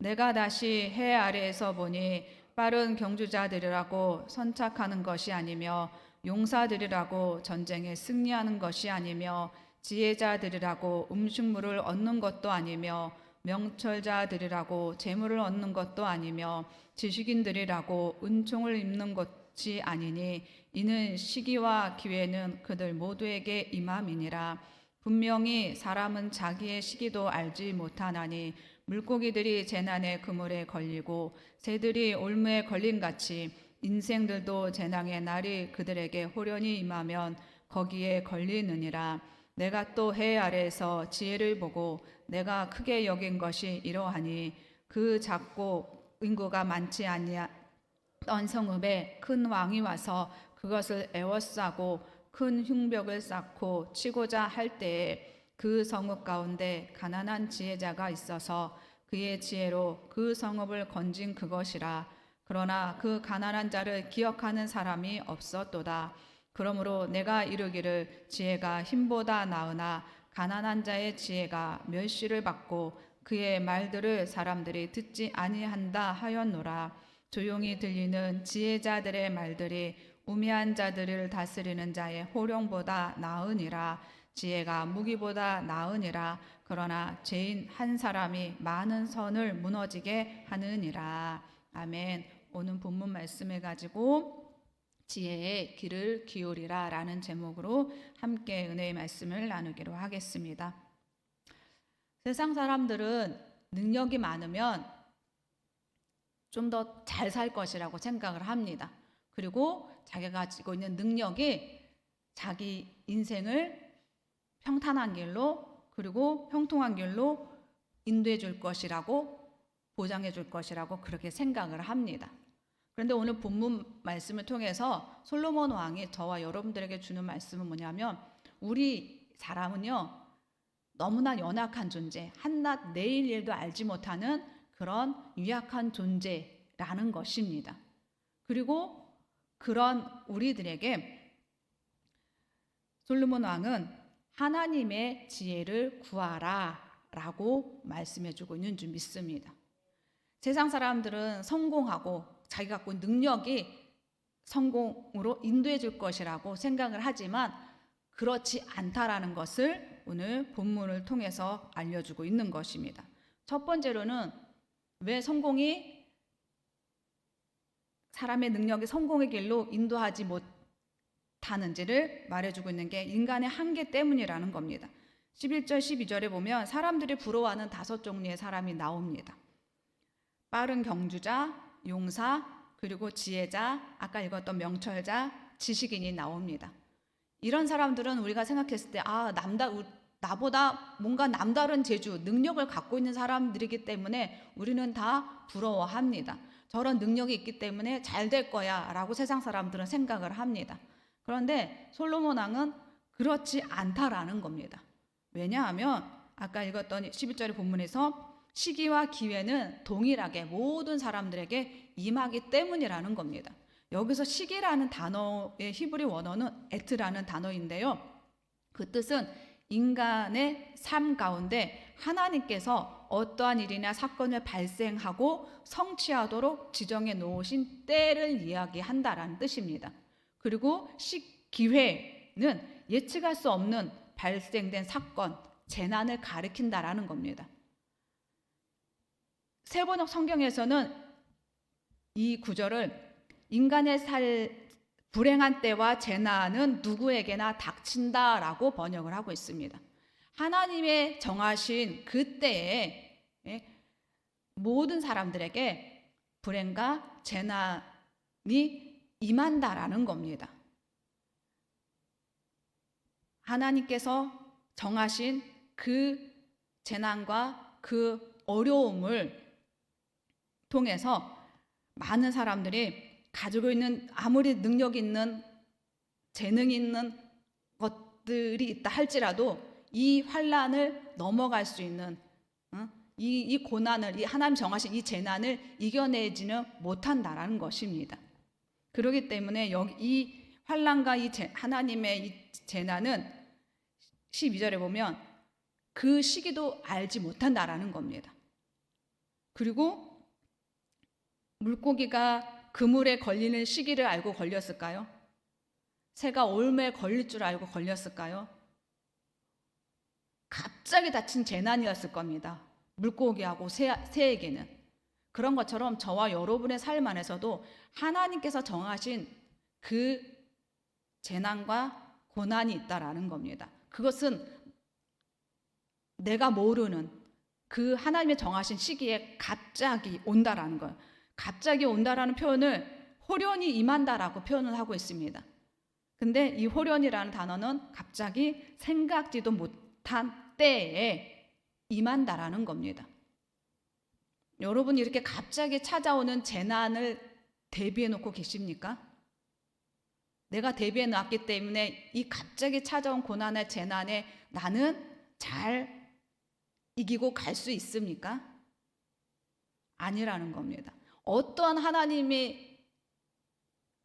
내가 다시 해 아래에서 보니 빠른 경주자들이라고 선착하는 것이 아니며 용사들이라고 전쟁에 승리하는 것이 아니며 지혜자들이라고 음식물을 얻는 것도 아니며 명철자들이라고 재물을 얻는 것도 아니며 지식인들이라고 은총을 입는 것이 아니니 이는 시기와 기회는 그들 모두에게 임함이니라. 분명히 사람은 자기의 시기도 알지 못하나니 물고기들이 재난의 그물에 걸리고 새들이 올무에 걸림같이 인생들도 재난의 날이 그들에게 호련히 임하면 거기에 걸리느니라. 내가 또 해 아래에서 지혜를 보고 내가 크게 여긴 것이 이러하니 그 작고 인구가 많지 아니한 성읍에 큰 왕이 와서 그것을 에워싸고 큰 흉벽을 쌓고 치고자 할 때에 그 성읍 가운데 가난한 지혜자가 있어서 그의 지혜로 그 성읍을 건진 그것이라. 그러나 그 가난한 자를 기억하는 사람이 없었도다. 그러므로 내가 이르기를 지혜가 힘보다 나으나 가난한 자의 지혜가 멸시를 받고 그의 말들을 사람들이 듣지 아니한다 하였노라. 조용히 들리는 지혜자들의 말들이 우매한 자들을 다스리는 자의 호령보다 나으니라. 지혜가 무기보다 나으니라. 그러나 죄인 한 사람이 많은 선을 무너지게 하느니라. 아멘. 오늘 본문 말씀을 가지고 지혜의 귀를 기울이라 라는 제목으로 함께 은혜의 말씀을 나누기로 하겠습니다. 세상 사람들은 능력이 많으면 좀 더 잘 살 것이라고 생각을 합니다. 그리고 자기가 가지고 있는 능력이 자기 인생을 평탄한 길로 그리고 형통한 길로 인도해 줄 것이라고 보장해 줄 것이라고 그렇게 생각을 합니다. 그런데 오늘 본문 말씀을 통해서 솔로몬 왕이 저와 여러분들에게 주는 말씀은 뭐냐면 우리 사람은요 너무나 연약한 존재, 한낱 내일 일도 알지 못하는 그런 유약한 존재라는 것입니다. 그리고 그런 우리들에게 솔로몬 왕은 하나님의 지혜를 구하라 라고 말씀해주고 있는 줄 믿습니다. 세상 사람들은 성공하고 자기가 갖고 있는 능력이 성공으로 인도해 줄 것이라고 생각을 하지만 그렇지 않다라는 것을 오늘 본문을 통해서 알려주고 있는 것입니다. 첫 번째로는 왜 성공이 사람의 능력이 성공의 길로 인도하지 못하는지를 말해주고 있는 게 인간의 한계 때문이라는 겁니다. 11절 12절에 보면 사람들이 부러워하는 5종류의 사람이 나옵니다. 빠른 경주자, 용사, 그리고 지혜자, 아까 읽었던 명철자, 지식인이 나옵니다. 이런 사람들은 우리가 생각했을 때 나보다 뭔가 남다른 재주, 능력을 갖고 있는 사람들이기 때문에 우리는 다 부러워합니다. 저런 능력이 있기 때문에 잘 될 거야 라고 세상 사람들은 생각을 합니다. 그런데 솔로몬 왕은 그렇지 않다라는 겁니다. 왜냐하면 아까 읽었던 11절의 본문에서 시기와 기회는 동일하게 모든 사람들에게 임하기 때문이라는 겁니다. 여기서 시기라는 단어의 히브리 원어는 에트라는 단어인데요. 그 뜻은 인간의 삶 가운데 하나님께서 어떠한 일이나 사건을 발생하고 성취하도록 지정해 놓으신 때를 이야기한다라는 뜻입니다. 그리고 기회는 예측할 수 없는 발생된 사건, 재난을 가리킨다라는 겁니다. 세번역 성경에서는 이 구절을 인간의 불행한 때와 재난은 누구에게나 닥친다라고 번역을 하고 있습니다. 하나님의 정하신 그 때에 모든 사람들에게 불행과 재난이 임한다라는 겁니다. 하나님께서 정하신 그 재난과 그 어려움을 통해서 많은 사람들이 가지고 있는 아무리 능력 있는 재능 있는 것들이 있다 할지라도 이 환난을 넘어갈 수 있는 이 고난을 이 하나님 정하신 이 재난을 이겨내지는 못한다라는 것입니다. 그렇기 때문에 여기 이 환난과 하나님의 이 재난은 12절에 보면 그 시기도 알지 못한다라는 겁니다. 그리고 물고기가 그물에 걸리는 시기를 알고 걸렸을까요? 새가 올매에 걸릴 줄 알고 걸렸을까요? 갑자기 닥친 재난이었을 겁니다. 물고기하고 새에게는. 그런 것처럼 저와 여러분의 삶 안에서도 하나님께서 정하신 그 재난과 고난이 있다라는 겁니다. 그것은 내가 모르는 그 하나님의 정하신 시기에 갑자기 온다라는 거예요. 갑자기 온다라는 표현을 호련히 임한다라고 표현을 하고 있습니다. 근데 이 호련이라는 단어는 갑자기 생각지도 못한 때에 임한다라는 겁니다. 여러분이 이렇게 갑자기 찾아오는 재난을 대비해 놓고 계십니까? 내가 대비해 놨기 때문에 이 갑자기 찾아온 고난의 재난에 나는 잘 이기고 갈 수 있습니까? 아니라는 겁니다. 어떠한 하나님이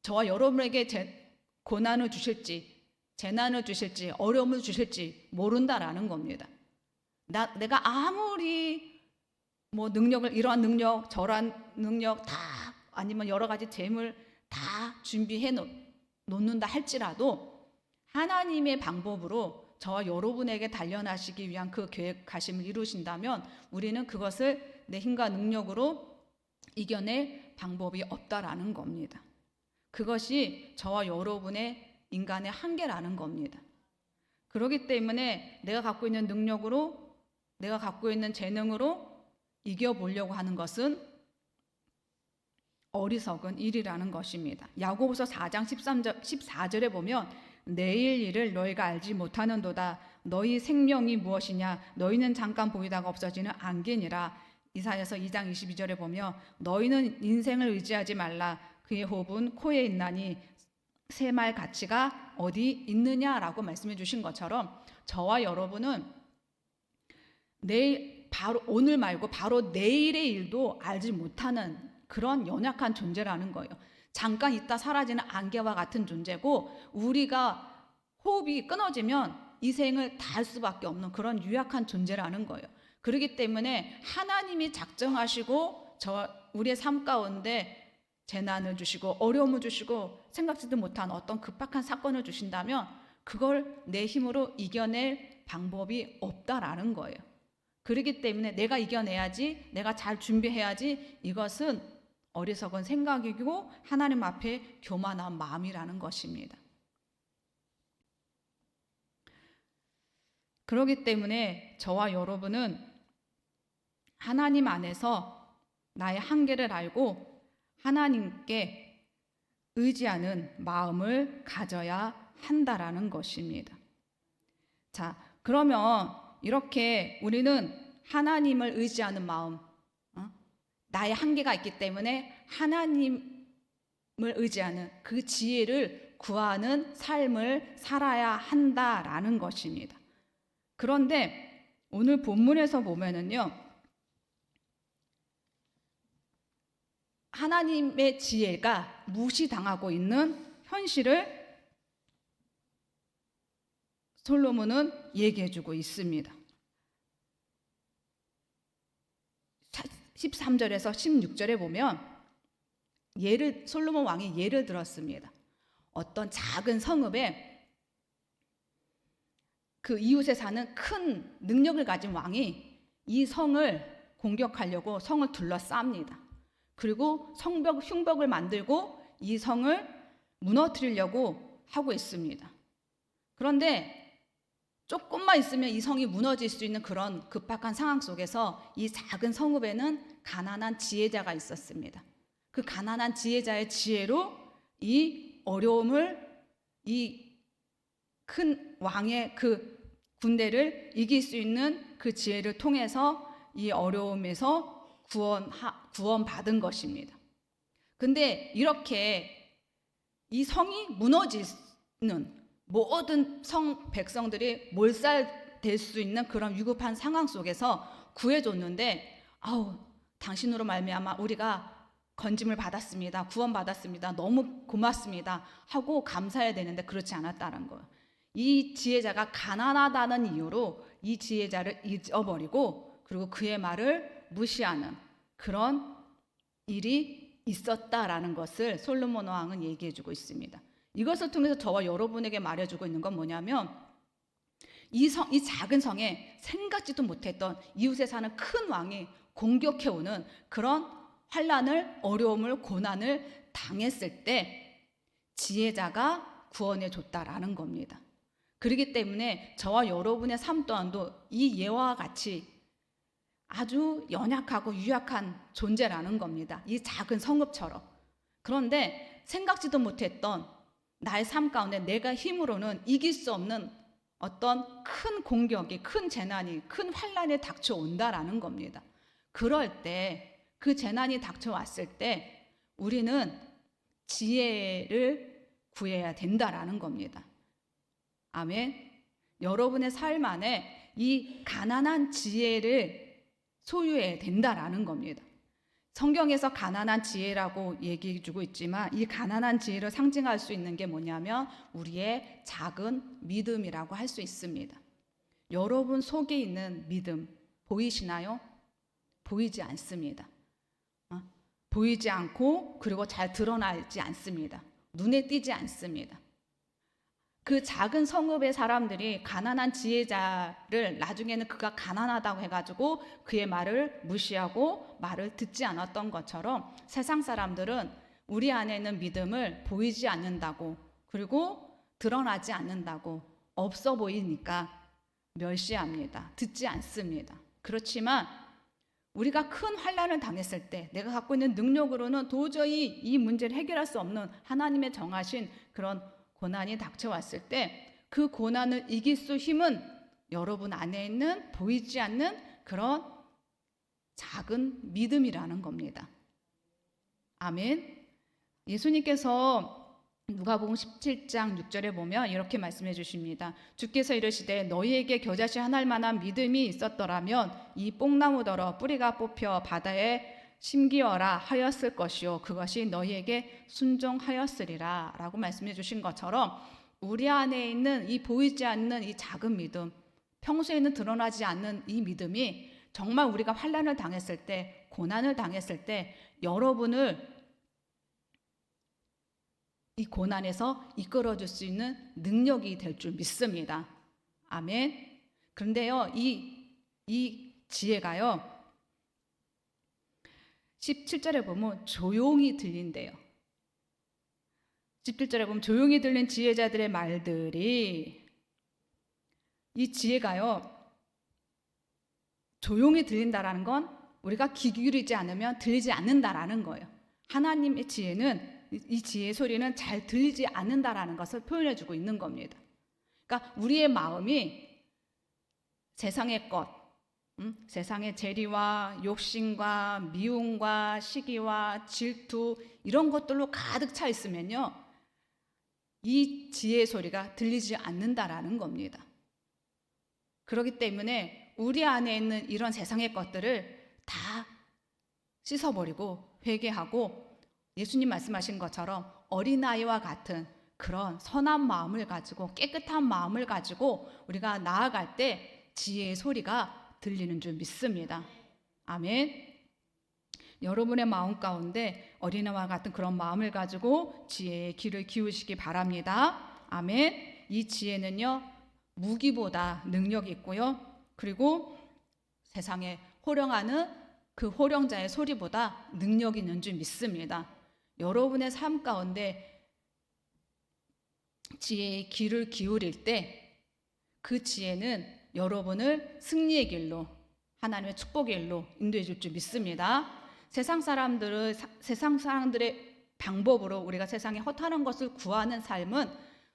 저와 여러분에게 고난을 주실지, 재난을 주실지, 어려움을 주실지 모른다라는 겁니다. 내가 아무리 능력을, 이러한 능력, 저러한 능력 다, 아니면 여러 가지 재물 다 준비해 놓는다 할지라도 하나님의 방법으로 저와 여러분에게 단련하시기 위한 그 계획하심을 이루신다면 우리는 그것을 내 힘과 능력으로 이겨낼 방법이 없다라는 겁니다. 그것이 저와 여러분의 인간의 한계라는 겁니다. 그렇기 때문에 내가 갖고 있는 능력으로, 내가 갖고 있는 재능으로 이겨보려고 하는 것은 어리석은 일이라는 것입니다. 야고보서 4장 14절에 보면 내일 일을 너희가 알지 못하는도다. 너희 생명이 무엇이냐? 너희는 잠깐 보이다가 없어지는 안개니라. 이사야서 2장 22절에 보면 너희는 인생을 의지하지 말라. 그의 호흡은 코에 있나니 새말 가치가 어디 있느냐라고 말씀해 주신 것처럼 저와 여러분은 내일, 바로 오늘 말고 바로 내일의 일도 알지 못하는 그런 연약한 존재라는 거예요. 잠깐 있다 사라지는 안개와 같은 존재고, 우리가 호흡이 끊어지면 이 생을 다 할 수밖에 없는 그런 유약한 존재라는 거예요. 그렇기 때문에 하나님이 작정하시고 우리의 삶 가운데 재난을 주시고 어려움을 주시고 생각지도 못한 어떤 급박한 사건을 주신다면 그걸 내 힘으로 이겨낼 방법이 없다라는 거예요. 그렇기 때문에 내가 이겨내야지, 내가 잘 준비해야지, 이것은 어리석은 생각이고 하나님 앞에 교만한 마음이라는 것입니다. 그렇기 때문에 저와 여러분은 하나님 안에서 나의 한계를 알고 하나님께 의지하는 마음을 가져야 한다라는 것입니다. 자, 그러면 이렇게 우리는 하나님을 의지하는 마음, 나의 한계가 있기 때문에 하나님을 의지하는 그 지혜를 구하는 삶을 살아야 한다라는 것입니다. 그런데 오늘 본문에서 보면은요, 하나님의 지혜가 무시당하고 있는 현실을 솔로몬은 얘기해주고 있습니다. 13절에서 16절에 보면 솔로몬 왕이 예를 들었습니다. 어떤 작은 성읍에 그 이웃에 사는 큰 능력을 가진 왕이 이 성을 공격하려고 성을 둘러쌉니다. 그리고 흉벽을 만들고 이 성을 무너뜨리려고 하고 있습니다. 그런데 조금만 있으면 이 성이 무너질 수 있는 그런 급박한 상황 속에서 이 작은 성읍에는 가난한 지혜자가 있었습니다. 그 가난한 지혜자의 지혜로 이 어려움을, 이 큰 왕의 그 군대를 이길 수 있는 그 지혜를 통해서 이 어려움에서 구원받은 것입니다. 근데 이렇게 이 성이 무너지는, 모든 백성들이 몰살될 수 있는 그런 위급한 상황 속에서 구해줬는데, 당신으로 말미암아 우리가 건짐을 받았습니다, 구원받았습니다, 너무 고맙습니다 하고 감사해야 되는데 그렇지 않았다는 거예요. 이 지혜자가 가난하다는 이유로 이 지혜자를 잊어버리고, 그리고 그의 말을 무시하는, 그런 일이 있었다라는 것을 솔로몬 왕은 얘기해 주고 있습니다. 이것을 통해서 저와 여러분에게 말해주고 있는 건 뭐냐면 이 작은 성에 생각지도 못했던 이웃에 사는 큰 왕이 공격해오는 그런 환난을, 어려움을, 고난을 당했을 때 지혜자가 구원해 줬다라는 겁니다. 그렇기 때문에 저와 여러분의 삶 또한도 이 예와 같이 아주 연약하고 유약한 존재라는 겁니다. 이 작은 성읍처럼. 그런데 생각지도 못했던 나의 삶 가운데 내가 힘으로는 이길 수 없는 어떤 큰 공격이, 큰 재난이, 큰 환난이 닥쳐온다라는 겁니다. 그럴 때, 그 재난이 닥쳐왔을 때 우리는 지혜를 구해야 된다라는 겁니다. 아멘. 여러분의 삶 안에 이 가난한 지혜를 소유해야 된다라는 겁니다. 성경에서 가난한 지혜라고 얘기해 주고 있지만 이 가난한 지혜를 상징할 수 있는 게 뭐냐면 우리의 작은 믿음이라고 할 수 있습니다. 여러분 속에 있는 믿음 보이시나요? 보이지 않습니다. 보이지 않고 그리고 잘 드러나지 않습니다. 눈에 띄지 않습니다. 그 작은 성읍의 사람들이 가난한 지혜자를 나중에는 그가 가난하다고 해가지고 그의 말을 무시하고 말을 듣지 않았던 것처럼 세상 사람들은 우리 안에 있는 믿음을 보이지 않는다고 그리고 드러나지 않는다고 없어 보이니까 멸시합니다. 듣지 않습니다. 그렇지만 우리가 큰 환난을 당했을 때 내가 갖고 있는 능력으로는 도저히 이 문제를 해결할 수 없는 하나님의 정하신 그런 고난이 닥쳐왔을 때 그 고난을 이길 수 힘은 여러분 안에 있는 보이지 않는 그런 작은 믿음이라는 겁니다. 아멘. 예수님께서 누가복음 17장 6절에 보면 이렇게 말씀해 주십니다. 주께서 이르시되 너희에게 겨자씨 하나일 만한 믿음이 있었더라면 이 뽕나무더러 뿌리가 뽑혀 바다에 심기어라 하였을 것이요 그것이 너희에게 순종하였으리라 라고 말씀해 주신 것처럼 우리 안에 있는 이 보이지 않는 이 작은 믿음, 평소에는 드러나지 않는 이 믿음이 정말 우리가 환난을 당했을 때, 고난을 당했을 때 여러분을 이 고난에서 이끌어줄 수 있는 능력이 될 줄 믿습니다. 아멘. 그런데요, 이 지혜가요 17절에 보면 조용히 들린대요. 17절에 보면 조용히 들린 지혜자들의 말들이 이 지혜가요 조용히 들린다라는 건 우리가 귀 기울이지 않으면 들리지 않는다라는 거예요. 하나님의 지혜는 이 지혜의 소리는 잘 들리지 않는다라는 것을 표현해 주고 있는 겁니다. 그러니까 우리의 마음이 세상의 것, 세상의 재리와 욕심과 미움과 시기와 질투 이런 것들로 가득 차 있으면요 이 지혜의 소리가 들리지 않는다라는 겁니다. 그렇기 때문에 우리 안에 있는 이런 세상의 것들을 다 씻어버리고 회개하고 예수님 말씀하신 것처럼 어린아이와 같은 그런 선한 마음을 가지고 깨끗한 마음을 가지고 우리가 나아갈 때 지혜의 소리가 들리는 줄 믿습니다. 아멘. 여러분의 마음 가운데 어린아이와 같은 그런 마음을 가지고 지혜의 귀를 기울이시기 바랍니다. 아멘. 이 지혜는요 무기보다 능력이 있고요. 그리고 세상에 호령하는 그 호령자의 소리보다 능력이 있는 줄 믿습니다. 여러분의 삶 가운데 지혜의 귀를 기울일 때 그 지혜는 여러분을 승리의 길로 하나님의 축복의 길로 인도해 줄 줄 믿습니다. 세상 사람들의 방법으로 우리가 세상에 허탄한 것을 구하는 삶은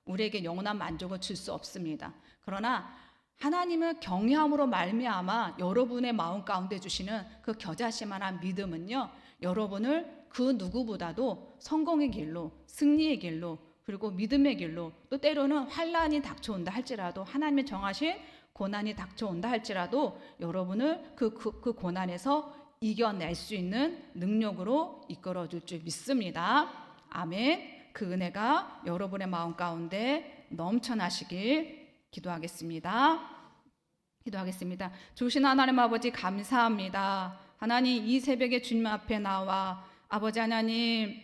우리에게 영원한 만족을 줄 수 없습니다. 그러나 하나님을 경외함으로 말미암아 여러분의 마음 가운데 주시는 그 겨자씨만한 믿음은요 여러분을 그 누구보다도 성공의 길로 승리의 길로 그리고 믿음의 길로 또 때로는 환난이 닥쳐온다 할지라도 하나님의 정하신 고난이 닥쳐온다 할지라도 여러분을 그 고난에서 이겨낼 수 있는 능력으로 이끌어줄 줄 믿습니다. 아멘. 그 은혜가 여러분의 마음 가운데 넘쳐나시길 기도하겠습니다. 기도하겠습니다. 주신 하나님 아버지 감사합니다. 하나님 이 새벽에 주님 앞에 나와 아버지 하나님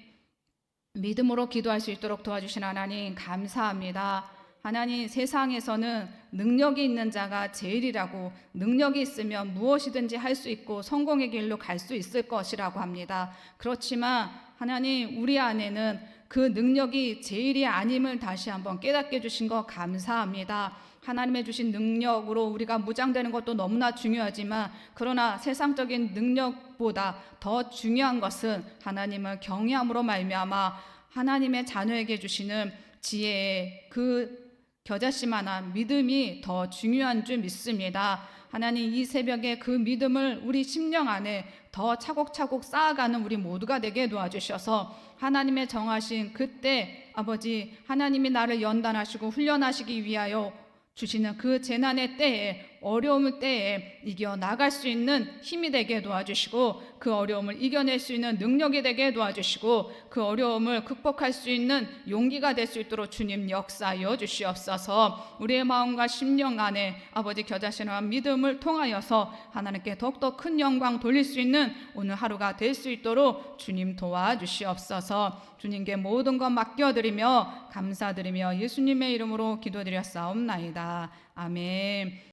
믿음으로 기도할 수 있도록 도와주신 하나님 감사합니다. 하나님 세상에서는 능력이 있는 자가 제일이라고 능력이 있으면 무엇이든지 할 수 있고 성공의 길로 갈 수 있을 것이라고 합니다. 그렇지만 하나님 우리 안에는 그 능력이 제일이 아님을 다시 한번 깨닫게 해주신 것 감사합니다. 하나님의 주신 능력으로 우리가 무장되는 것도 너무나 중요하지만 그러나 세상적인 능력보다 더 중요한 것은 하나님을 경외함으로 말미암아 하나님의 자녀에게 주시는 지혜의 그 겨자씨만한 믿음이 더 중요한 줄 믿습니다. 하나님 이 새벽에 그 믿음을 우리 심령 안에 더 차곡차곡 쌓아가는 우리 모두가 되게 도와주셔서 하나님의 정하신 그때 아버지 하나님이 나를 연단하시고 훈련하시기 위하여 주시는 그 재난의 때에 어려움의 때에 이겨나갈 수 있는 힘이 되게 도와주시고 그 어려움을 이겨낼 수 있는 능력이 되게 도와주시고 그 어려움을 극복할 수 있는 용기가 될 수 있도록 주님 역사하여 주시옵소서. 우리의 마음과 심령 안에 아버지 겨자씨와 믿음을 통하여서 하나님께 더욱더 큰 영광 돌릴 수 있는 오늘 하루가 될 수 있도록 주님 도와주시옵소서. 주님께 모든 것 맡겨드리며 감사드리며 예수님의 이름으로 기도드렸사옵나이다. 아멘.